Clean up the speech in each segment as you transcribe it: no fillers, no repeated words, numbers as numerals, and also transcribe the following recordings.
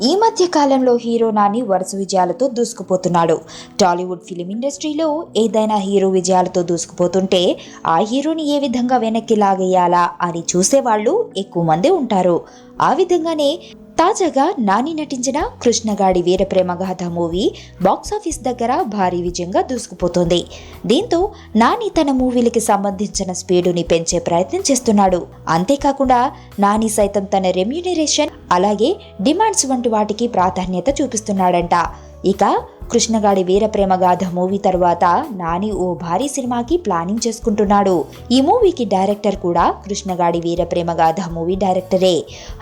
ఈ మధ్య కాలంలో హీరో నాని వరుస విజయాలతో దూసుకుపోతున్నాడు. టాలీవుడ్ ఫిలిం ఇండస్ట్రీలో ఏదైనా హీరో విజయాలతో దూసుకుపోతుంటే ఆ హీరోని ఏ విధంగా వెనక్కి లాగేయాలా అని చూసేవాళ్లు ఎక్కువ మంది ఉంటారు. ఆ విధంగానే తాజాగా నాని నటించిన కృష్ణగాడి వీరప్రేమగాథ మూవీ బాక్సాఫీస్ దగ్గర భారీ విజయంగా దూసుకుపోతోంది. దీంతో నాని తన మూవీలకి సంబంధించిన స్పీడుని పెంచే ప్రయత్నం చేస్తున్నాడు. అంతేకాకుండా నాని సైతం తన రెమ్యూనరేషన్ అలాగే డిమాండ్స్ వంటి వాటికి ప్రాధాన్యత చూపిస్తున్నాడంట. ఇక కృష్ణగాడి వీరప్రేమగాథ మూవీ తర్వాత నాని ఓ భారీ సినిమాకి ప్లానింగ్ చేసుకుంటున్నాడు. ఈ మూవీకి డైరెక్టర్ కూడా కృష్ణగాడి వీరప్రేమగాథ మూవీ డైరెక్టరే.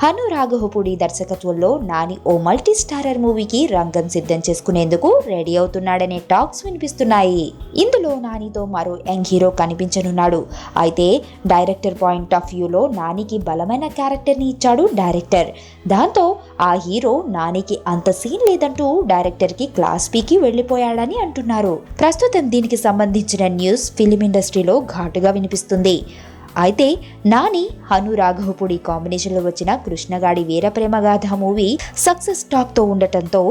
హను రాఘవపూడి దర్శకత్వంలో నాని ఓ మల్టీ స్టారర్ మూవీకి రంగం సిద్ధం చేసుకునేందుకు రెడీ అవుతున్నాడనే టాక్స్ వినిపిస్తున్నాయి. ఇందులో నానితో మరో యంగ్ హీరో కనిపించనున్నాడు. అయితే డైరెక్టర్ పాయింట్ ఆఫ్ వ్యూలో నానికి బలమైన క్యారెక్టర్ని ఇచ్చాడు డైరెక్టర్. దాంతో ఆ హీరో నానికి అంత సీన్ లేదంటూ డైరెక్టర్కి క్లాస్ పీకి వెళ్లిపోయాడని అంటున్నారు. ప్రస్తుతం దీనికి సంబంధించిన న్యూస్ ఫిలిం ఇండస్ట్రీలో ఘాటుగా వినిపిస్తుంది. అయితే నాని హను రాఘవపూడి కాంబినేషన్లో వచ్చిన కృష్ణగాడి వీరప్రేమగాథ మూవీ సక్సెస్ టాక్ తో ఉండటంతో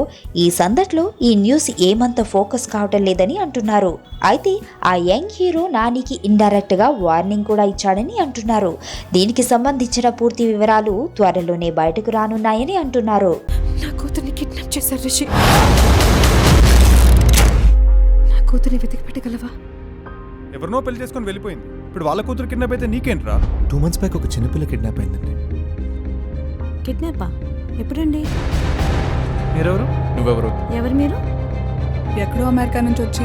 ఈ సందట్లో ఈ న్యూస్ ఏమంత ఫోకస్ కావటం లేదని అంటున్నారు. అయితే ఆ యంగ్ హీరో నానికి ఇండైరెక్ట్ గా వార్నింగ్ కూడా ఇచ్చాడని అంటున్నారు. దీనికి సంబంధించిన పూర్తి వివరాలు త్వరలోనే బయటకు రానున్నాయని అంటున్నారు. నా కూతుర్ని కిడ్నాప్ చేశారు రిషి. నా కూతుర్ని వెతికి పెట్టగలవా? ఎవరినో పెళ్లి చేసుకొని వెళ్ళిపోయింది. ఇప్పుడు వాళ్ళ కూతురు కిడ్నాప్ అయితే నీకేంట్రా? 2 months బ్యాక్ ఒక చిన్నపిల్ల కిడ్నాప్ అయిందండి. కిడ్నాపా? ఎప్పుడండి? మీరెవరు? నువ్వెవరు? ఎవరు మీరు? ఎక్కడో అమెరికా నుంచి వచ్చి